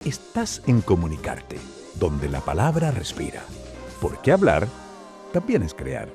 Estás en Comunicarte, donde la palabra respira. Porque hablar también es crear.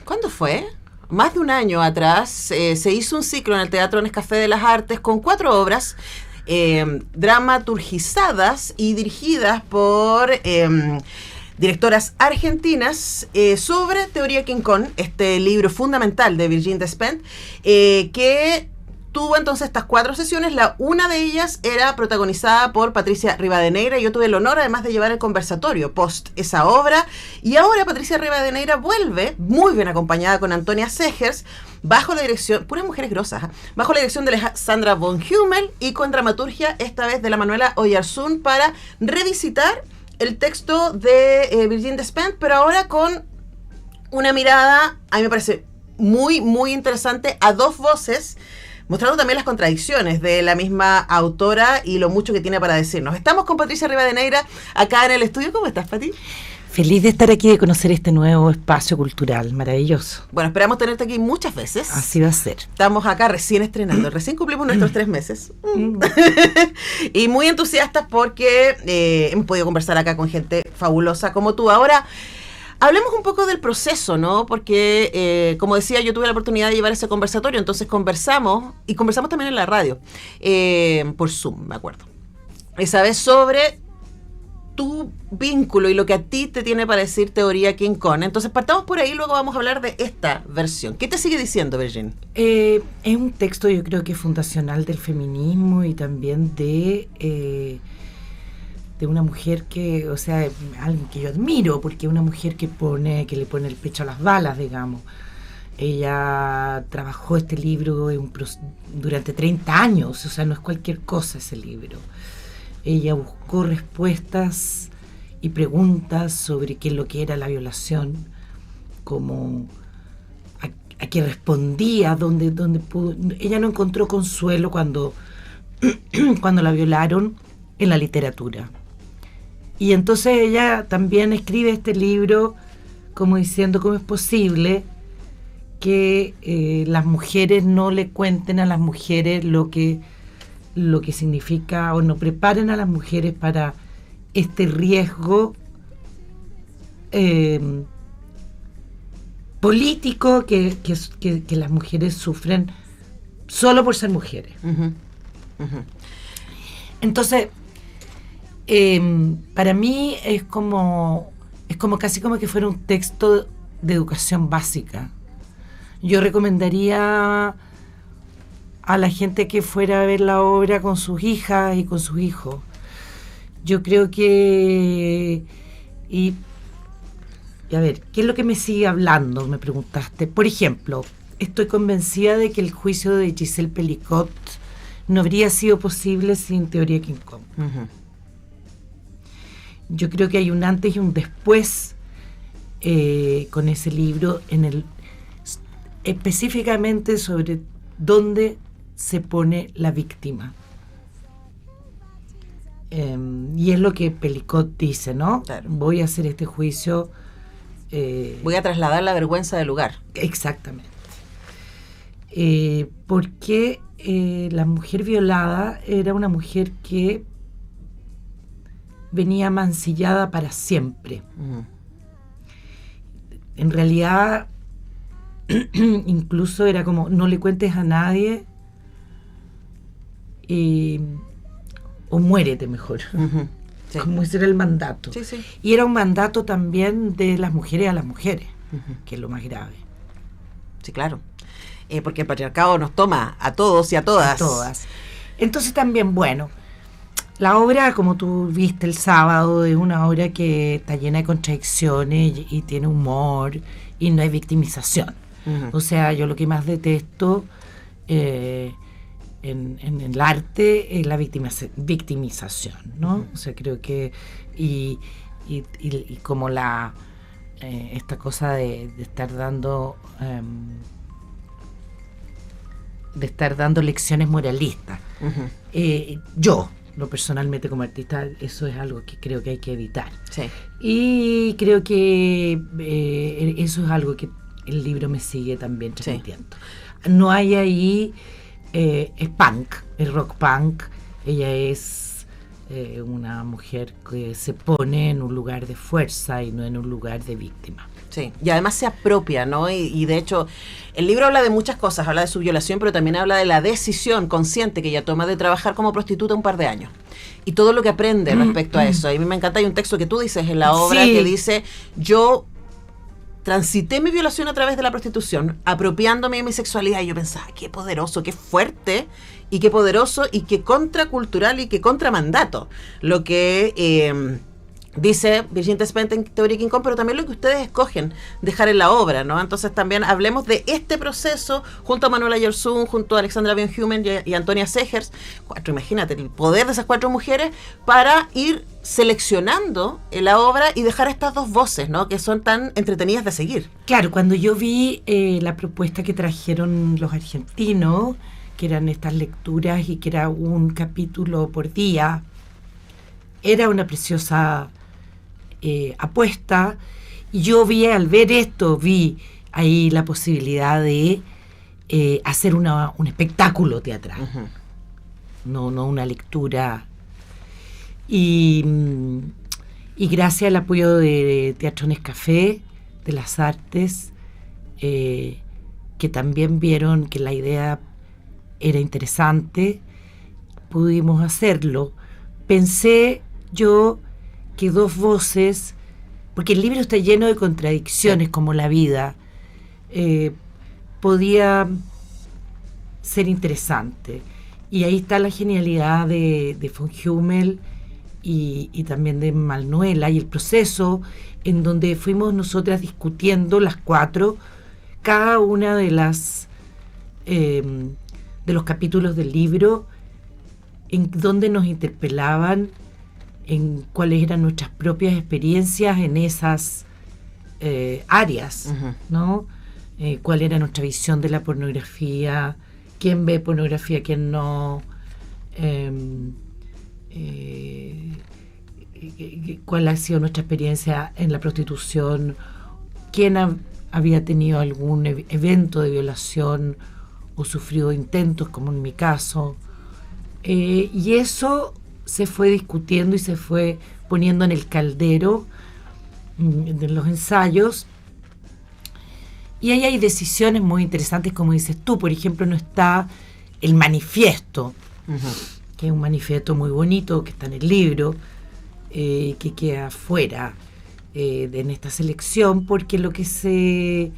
¿Cuándo fue? Más de un año atrás se hizo un ciclo en el Teatro Nescafé de las Artes con 4 obras dramaturgizadas y dirigidas por directoras argentinas sobre Teoría King Kong, este libro fundamental de Virginie Despentes, que tuvo entonces estas 4 sesiones. Una de ellas era protagonizada por Patricia Rivadeneira y yo tuve el honor además de llevar el conversatorio post esa obra, y ahora Patricia Rivadeneira vuelve muy bien acompañada con Antonia Segers bajo la dirección, puras mujeres grosas, bajo la dirección de Sandra von Hummel y con dramaturgia esta vez de la Manuela Oyarzún, para revisitar el texto de Virginie Despentes, pero ahora con una mirada, a mí me parece muy, muy interesante, a 2 voces, mostrando también las contradicciones de la misma autora y lo mucho que tiene para decirnos. Estamos con Patricia Rivadeneira acá en el estudio. ¿Cómo estás, Pati? Feliz de estar aquí, de conocer este nuevo espacio cultural, maravilloso. Bueno, esperamos tenerte aquí muchas veces. Así va a ser. Estamos acá recién estrenando, recién cumplimos nuestros 3 meses. Y muy entusiastas porque hemos podido conversar acá con gente fabulosa como tú. Ahora, hablemos un poco del proceso, ¿no? Porque, como decía, yo tuve la oportunidad de llevar ese conversatorio, entonces conversamos también en la radio, por Zoom, me acuerdo. Esa vez sobre tu vínculo y lo que a ti te tiene para decir Teoría King Kong. Entonces partamos por ahí, luego vamos a hablar de esta versión. ¿Qué te sigue diciendo, Virginie? Es un texto, yo creo que fundacional del feminismo y también de una mujer que, o sea, alguien que yo admiro, porque es una mujer que le pone el pecho a las balas, digamos. Ella trabajó este libro durante 30 años, o sea, no es cualquier cosa ese libro. Ella buscó respuestas y preguntas sobre qué es lo que era la violación, como a qué respondía, dónde pudo. Ella no encontró consuelo cuando la violaron en la literatura. Y entonces ella también escribe este libro como diciendo cómo es posible que las mujeres no le cuenten a las mujeres lo que significa, o no preparen a las mujeres para este riesgo político que las mujeres sufren solo por ser mujeres. Uh-huh. Uh-huh. Entonces, para mí es como casi como que fuera un texto de educación básica. Yo recomendaría a la gente que fuera a ver la obra con sus hijas y con sus hijos. Yo creo que... Y a ver, ¿qué es lo que me sigue hablando? Me preguntaste. Por ejemplo, estoy convencida de que el juicio de Giselle Pelicot no habría sido posible sin Teoría King Kong. Uh-huh. Yo creo que hay un antes y un después con ese libro, específicamente sobre dónde se pone la víctima. Y es lo que Pelicot dice, ¿no? Claro. Voy a hacer este juicio. Voy a trasladar la vergüenza del lugar. Exactamente. Porque la mujer violada era una mujer que venía mancillada para siempre. Uh-huh. En realidad, incluso era como, no le cuentes a nadie o muérete mejor. Uh-huh. Sí. Como ese era el mandato. Sí, sí. Y era un mandato también de las mujeres a las mujeres, uh-huh, que es lo más grave. Sí, claro. Porque el patriarcado nos toma a todos y a todas. A todas. Entonces también, bueno, la obra, como tú viste el sábado, es una obra que está llena de contradicciones y tiene humor y no hay victimización. Uh-huh. O sea, yo lo que más detesto en el arte es la victimización, ¿no? Uh-huh. O sea, creo que y como esta cosa de estar dando lecciones moralistas. Uh-huh. Yo personalmente como artista, eso es algo que creo que hay que evitar. Sí. Y creo que eso es algo que el libro me sigue también transmitiendo. Sí. No hay ahí es punk, es rock punk. Ella es una mujer que se pone en un lugar de fuerza y no en un lugar de víctima. Sí, y además se apropia, ¿no? Y de hecho, el libro habla de muchas cosas, habla de su violación, pero también habla de la decisión consciente que ella toma de trabajar como prostituta un par de años. Y todo lo que aprende respecto a eso. Y a mí me encanta, hay un texto que tú dices en la obra que dice, yo transité mi violación a través de la prostitución, apropiándome de mi sexualidad, y yo pensaba, qué poderoso, qué fuerte, y qué poderoso, y qué contracultural, y qué contramandato, lo que dice Virginia Despentes en Teoría King Kong, pero también lo que ustedes escogen dejar en la obra, ¿no? Entonces también hablemos de este proceso junto a Manuela Yersun, junto a Alexandra Van Humen y Antonia Segers, imagínate el poder de esas 4 mujeres para ir seleccionando la obra y dejar estas 2 voces, ¿no? Que son tan entretenidas de seguir. Claro, cuando yo vi la propuesta que trajeron los argentinos, que eran estas lecturas y que era un capítulo por día, era una preciosa apuesta, y yo al ver esto, vi ahí la posibilidad de hacer un espectáculo teatral, no una lectura. Y gracias al apoyo de Teatro Nescafé, de las Artes, que también vieron que la idea era interesante, pudimos hacerlo. Pensé yo que 2 voces, porque el libro está lleno de contradicciones, como la vida, podía ser interesante. Y ahí está la genialidad de von Hummel y también de Manuela, y el proceso en donde fuimos nosotras discutiendo las 4, cada una de las de los capítulos del libro, en donde nos interpelaban en cuáles eran nuestras propias experiencias en esas áreas, ¿no? Cuál era nuestra visión de la pornografía, quién ve pornografía, quién no, cuál ha sido nuestra experiencia en la prostitución, quién había tenido algún evento de violación o sufrido intentos, como en mi caso. Y eso se fue discutiendo y se fue poniendo en el caldero de los ensayos. Y ahí hay decisiones muy interesantes, como dices tú. Por ejemplo, no está el manifiesto, que es un manifiesto muy bonito, que está en el libro, que queda fuera en esta selección, porque lo que se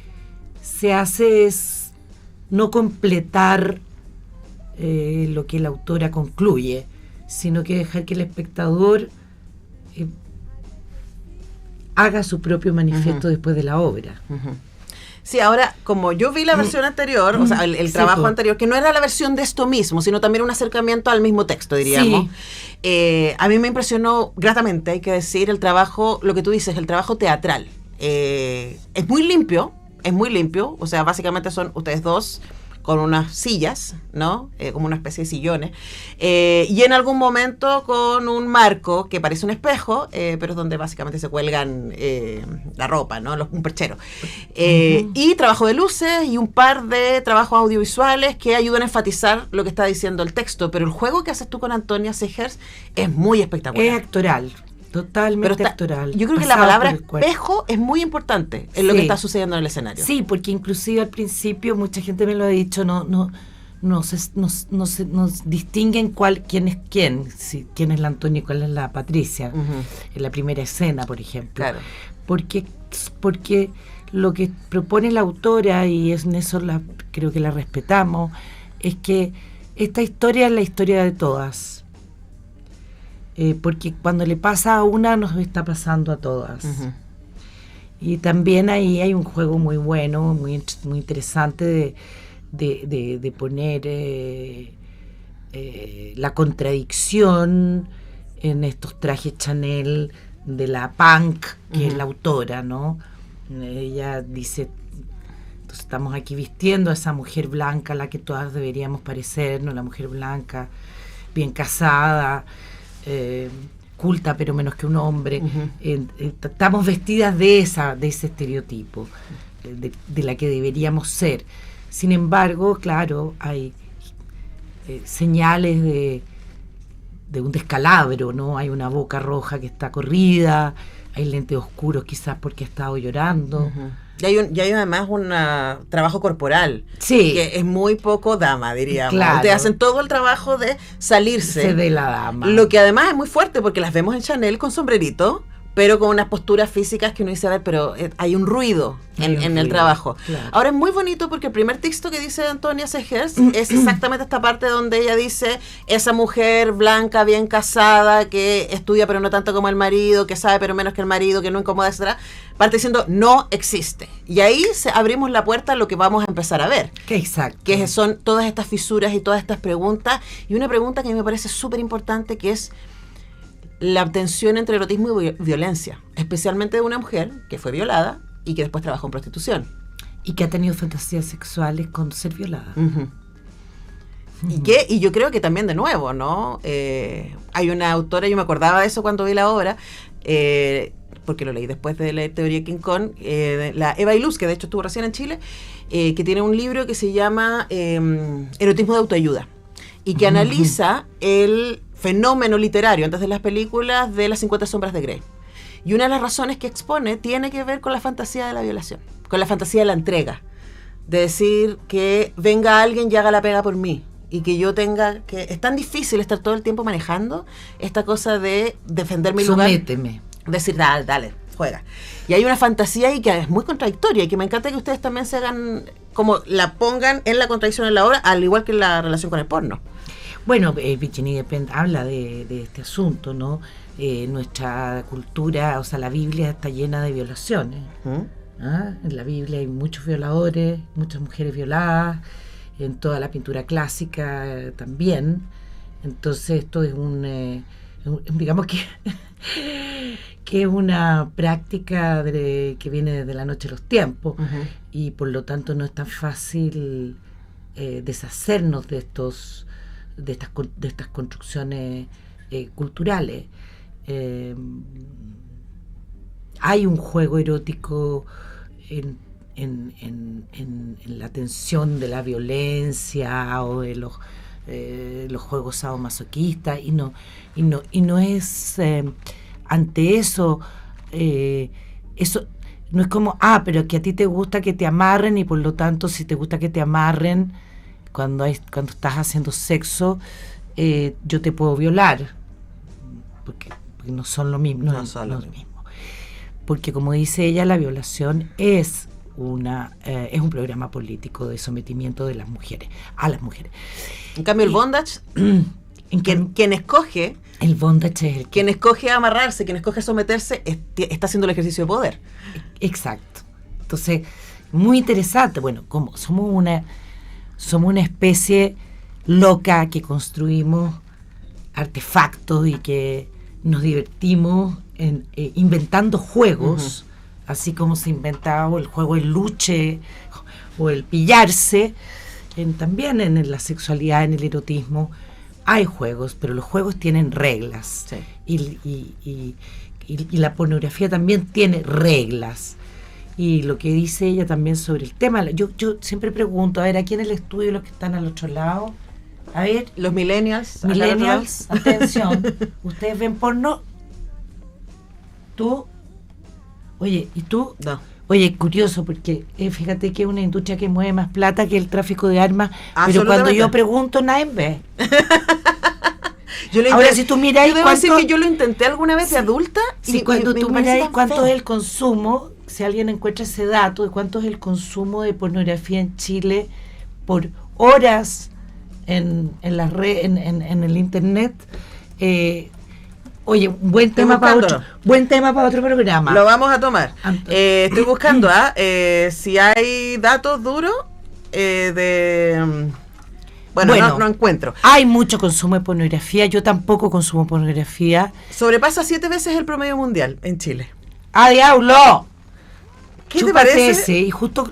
hace es no completar lo que la autora concluye, sino que dejar que el espectador haga su propio manifiesto después de la obra. Sí, ahora, como yo vi la versión anterior, o sea, el trabajo anterior, que no era la versión de esto mismo, sino también un acercamiento al mismo texto, diríamos. Sí. A mí me impresionó gratamente, hay que decir, el trabajo, lo que tú dices, el trabajo teatral. Es muy limpio, o sea, básicamente son ustedes 2 con unas sillas, ¿no? Como una especie de sillones, y en algún momento con un marco que parece un espejo, pero es donde básicamente se cuelgan la ropa, ¿no? Un perchero. Y trabajo de luces y un par de trabajos audiovisuales que ayudan a enfatizar lo que está diciendo el texto, pero el juego que haces tú con Antonia Segers es muy espectacular. Es actoral. Totalmente actoral. Yo creo que la palabra espejo es muy importante en lo que está sucediendo en el escenario. Sí, porque inclusive al principio mucha gente me lo ha dicho, no se distinguen quién es quién, quién es la Antonia y cuál es la Patricia, en la primera escena, por ejemplo. Claro. Porque lo que propone la autora, y en eso creo que la respetamos, es que esta historia es la historia de todas. Porque cuando le pasa a una, nos está pasando a todas. Y también ahí hay un juego muy bueno, muy interesante de poner la contradicción en estos trajes Chanel de la punk, que es la autora, ¿no? Ella dice, entonces estamos aquí vistiendo a esa mujer blanca, a la que todas deberíamos parecernos, la mujer blanca, bien casada, culta pero menos que un hombre. Estamos vestidas de ese estereotipo, de la que deberíamos ser. Sin embargo, claro, hay señales de un descalabro, ¿no? Hay una boca roja que está corrida, hay lentes oscuros quizás porque ha estado llorando. Uh-huh. Y hay además un trabajo corporal, sí, que es muy poco dama, diríamos. claro. Ustedes hacen todo el trabajo de salirse de la dama. Lo que además es muy fuerte porque las vemos en Chanel con sombrerito, pero con unas posturas físicas que uno dice, a ver, pero hay un ruido en el trabajo. Claro. Ahora es muy bonito porque el primer texto que dice Antonia Segers es exactamente esta parte donde ella dice, esa mujer blanca, bien casada, que estudia pero no tanto como el marido, que sabe pero menos que el marido, que no incomoda, etcétera, parte diciendo, no existe. Y ahí abrimos la puerta a lo que vamos a empezar a ver. Exacto. Que son todas estas fisuras y todas estas preguntas. Y una pregunta que a mí me parece súper importante, que es la tensión entre erotismo y violencia, especialmente de una mujer que fue violada y que después trabajó en prostitución. Y que ha tenido fantasías sexuales con ser violada. Uh-huh. Uh-huh. Y yo creo que también de nuevo, ¿no? Hay una autora, yo me acordaba de eso cuando vi la obra, porque lo leí después de la teoría de King Kong, la Eva Iluz, que de hecho estuvo recién en Chile, que tiene un libro que se llama Erotismo de autoayuda, y que analiza el fenómeno literario antes de las películas de las 50 sombras de Grey. Y una de las razones que expone tiene que ver con la fantasía de la violación, con la fantasía de la entrega, de decir que venga alguien y haga la pega por mí, y que yo tenga que... Es tan difícil estar todo el tiempo manejando esta cosa de defender mi lugar. Sométeme. Decir, dale, juega. Y hay una fantasía ahí que es muy contradictoria y que me encanta que ustedes también se hagan, como la pongan en la contradicción en la obra, al igual que en la relación con el porno. Bueno, Virginia Despentes habla de este asunto, ¿no? Nuestra cultura, o sea, la Biblia está llena de violaciones. En la Biblia hay muchos violadores, muchas mujeres violadas, en toda la pintura clásica también. Entonces esto es digamos que es una práctica que viene desde la noche de los tiempos, y por lo tanto no es tan fácil deshacernos de estas construcciones culturales. Hay un juego erótico en la tensión de la violencia o de los juegos sadomasoquistas, y no es ante eso no es como pero que a ti te gusta que te amarren, y por lo tanto si te gusta que te amarren cuando estás haciendo sexo, yo te puedo violar, porque no son lo mismo, no son lo mismo. Porque como dice ella, la violación es un programa político de sometimiento de las mujeres a las mujeres. En cambio el bondage, quien escoge, el bondage es quien escoge amarrarse, quien escoge someterse, está haciendo el ejercicio de poder. Exacto. Entonces, muy interesante. Bueno, como somos una especie loca que construimos artefactos y que nos divertimos inventando juegos, así como se inventaba el juego del luche o el pillarse. También en la sexualidad, en el erotismo, hay juegos, pero los juegos tienen reglas. Sí. Y la pornografía también tiene reglas. Y lo que dice ella también sobre el tema, yo siempre pregunto, a ver, aquí en el estudio, los que están al otro lado, a ver, los millennials, atención, ¿ustedes ven porno? ¿Tú? Oye, ¿y tú? No. Oye, curioso, porque fíjate que es una industria que mueve más plata que el tráfico de armas, pero cuando yo pregunto, nadie ve. Ahora, si tú miráis, yo debo decir que yo lo intenté alguna vez de adulta. Sí, cuando tú miráis cuánto es el consumo, si alguien encuentra ese dato de cuánto es el consumo de pornografía en Chile por horas en la red, en el internet, oye, buen tema para otro programa. Lo vamos a tomar. Estoy buscando si hay datos duros Bueno, no encuentro. Hay mucho consumo de pornografía. Yo tampoco consumo pornografía. Sobrepasa 7 veces el promedio mundial en Chile. ¡Ah, diablo! ¿Qué te parece? Y justo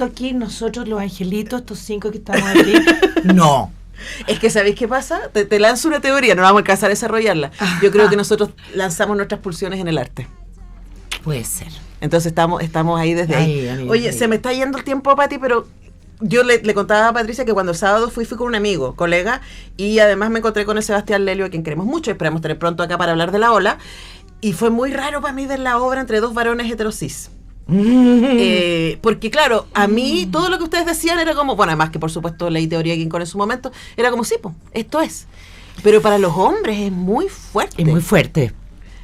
aquí nosotros, los angelitos, estos 5 que estamos aquí, no. Es que ¿sabéis qué pasa? Te lanzo una teoría, no vamos a alcanzar a desarrollarla. Yo creo que nosotros lanzamos nuestras pulsiones en el arte. Puede ser. Entonces estamos ahí desde ahí. Amigo, Oye, se me está yendo el tiempo, Pati, pero yo le contaba a Patricia que cuando el sábado fui con un amigo, colega, y además me encontré con el Sebastián Lelio, a quien queremos mucho, esperamos tener pronto acá para hablar de La Ola, y fue muy raro para mí ver la obra entre dos varones heterosis. Porque claro, a mí todo lo que ustedes decían era como, bueno, además que por supuesto leí Teoría de King Kong en su momento, era como, sí, pues, esto es. Pero para los hombres es muy fuerte. Es muy fuerte.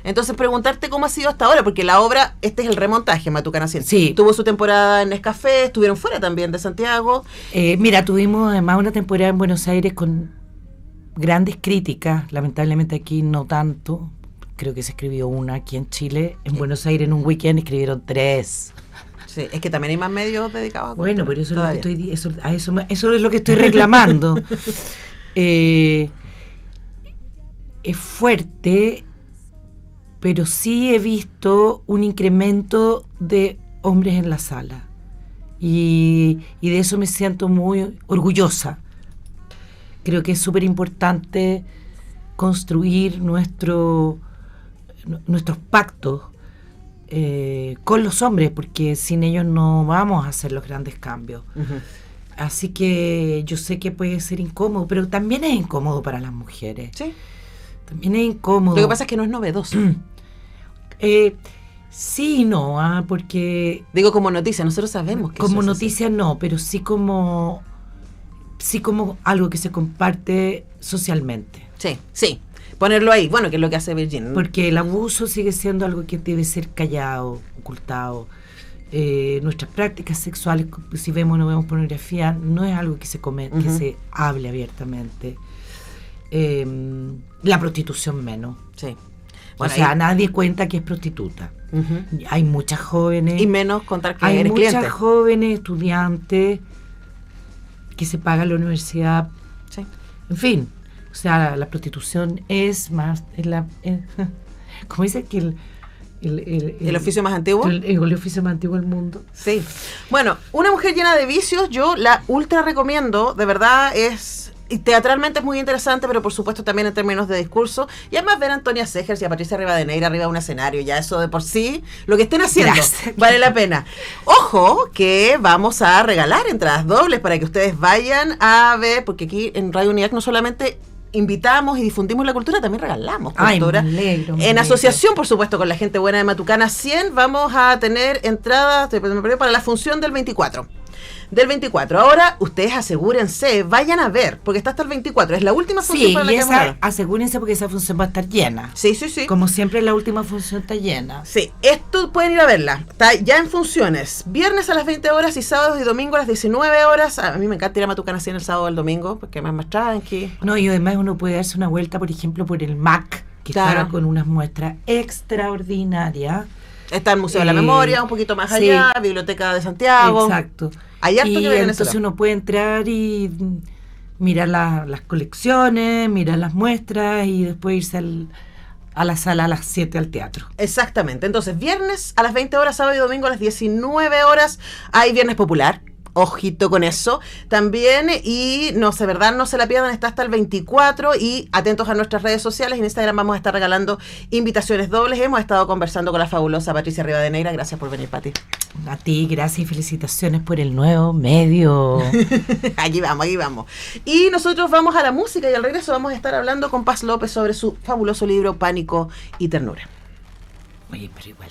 Entonces preguntarte cómo ha sido hasta ahora, porque la obra, este es el remontaje, Matucana 100. Sí. Tuvo su temporada en Nescafé, estuvieron fuera también de Santiago. Mira, tuvimos además una temporada en Buenos Aires con grandes críticas, lamentablemente aquí no tanto. Creo que se escribió una aquí en Chile. En Buenos Aires en un weekend escribieron 3. Sí, es que también hay más medios dedicados a Bueno, pero eso todavía. es lo que eso es lo que estoy reclamando. Es fuerte, pero sí he visto un incremento de hombres en la sala. Y de eso me siento muy orgullosa. Creo que es súper importante construir nuestros pactos con los hombres, porque sin ellos no vamos a hacer los grandes cambios. Ujú. Así que yo sé que puede ser incómodo, pero también es incómodo para las mujeres. Sí. También es incómodo. Lo que pasa es que no es novedoso. Sí y no, porque Digo como noticia, nosotros sabemos que como eso es noticia no, pero sí como algo que se comparte socialmente. así. Sí. Ponerlo ahí, bueno, que es lo que hace Virgin. Porque el abuso sigue siendo algo que debe ser callado, ocultado. Nuestras prácticas sexuales, si vemos o no vemos pornografía, no es algo que que se hable abiertamente. La prostitución menos. Sí. O sea, nadie cuenta que es prostituta. Ujú. Hay muchas jóvenes. Y menos contar que Hay eres muchas cliente. jóvenes estudiantes que se pagan la universidad. Sí. En fin, o sea, la prostitución es más, como dice que ¿El oficio más antiguo? el oficio más antiguo del mundo. Sí. Bueno, Una mujer llena de vicios, yo la ultra recomiendo, de verdad y teatralmente es muy interesante, pero por supuesto también en términos de discurso. Y además ver a Antonia Segers y a Patricia Rivadeneira arriba de un escenario, ya eso de por sí, lo que estén haciendo, Gracias. vale la pena. Ojo, que vamos a regalar entradas dobles para que ustedes vayan a ver, porque aquí en Radio Unidad no solamente invitamos y difundimos la cultura, también regalamos Ay, cultura. me alegro, me En alegro. asociación, por supuesto, con la gente buena de Matucana 100, vamos a tener entradas para la función del 24. Del 24. Ahora, ustedes asegúrense, vayan a ver, porque está hasta el 24. Es la última función Sí, para la y que vamos a ver. asegúrense porque esa función va a estar llena. Sí, sí, sí. Como siempre, la última función está llena. Sí, esto pueden ir a verla. Está ya en funciones. Viernes a las 20 horas y sábados y domingos a las 19 horas. A mí me encanta ir a Matucana 100 el sábado o el domingo, porque es más tranqui. No, y además uno puede darse una vuelta, por ejemplo, por el MAC, que Claro. está con unas muestras extraordinarias. Está el Museo de la Memoria, un poquito más sí. allá, Biblioteca de Santiago. Exacto. Hay harto Y que ver en entonces eso. uno puede entrar y mirar las colecciones, mirar las muestras y después irse a la sala a las 7 al teatro. Exactamente. Entonces, viernes a las 20 horas, sábado y domingo a las 19 horas, hay Viernes Popular. Ojito con eso. También, y no sé, ¿verdad? No se la pierdan, está hasta el 24. Y atentos a nuestras redes sociales. En Instagram vamos a estar regalando invitaciones dobles. Hemos estado conversando con la fabulosa Patricia Rivadeneira. Gracias por venir, Pati. A ti, gracias y felicitaciones por el nuevo medio. Aquí vamos, aquí vamos. Y nosotros vamos a la música y al regreso vamos a estar hablando con Paz López sobre su fabuloso libro Pánico y Ternura. Oye, pero igual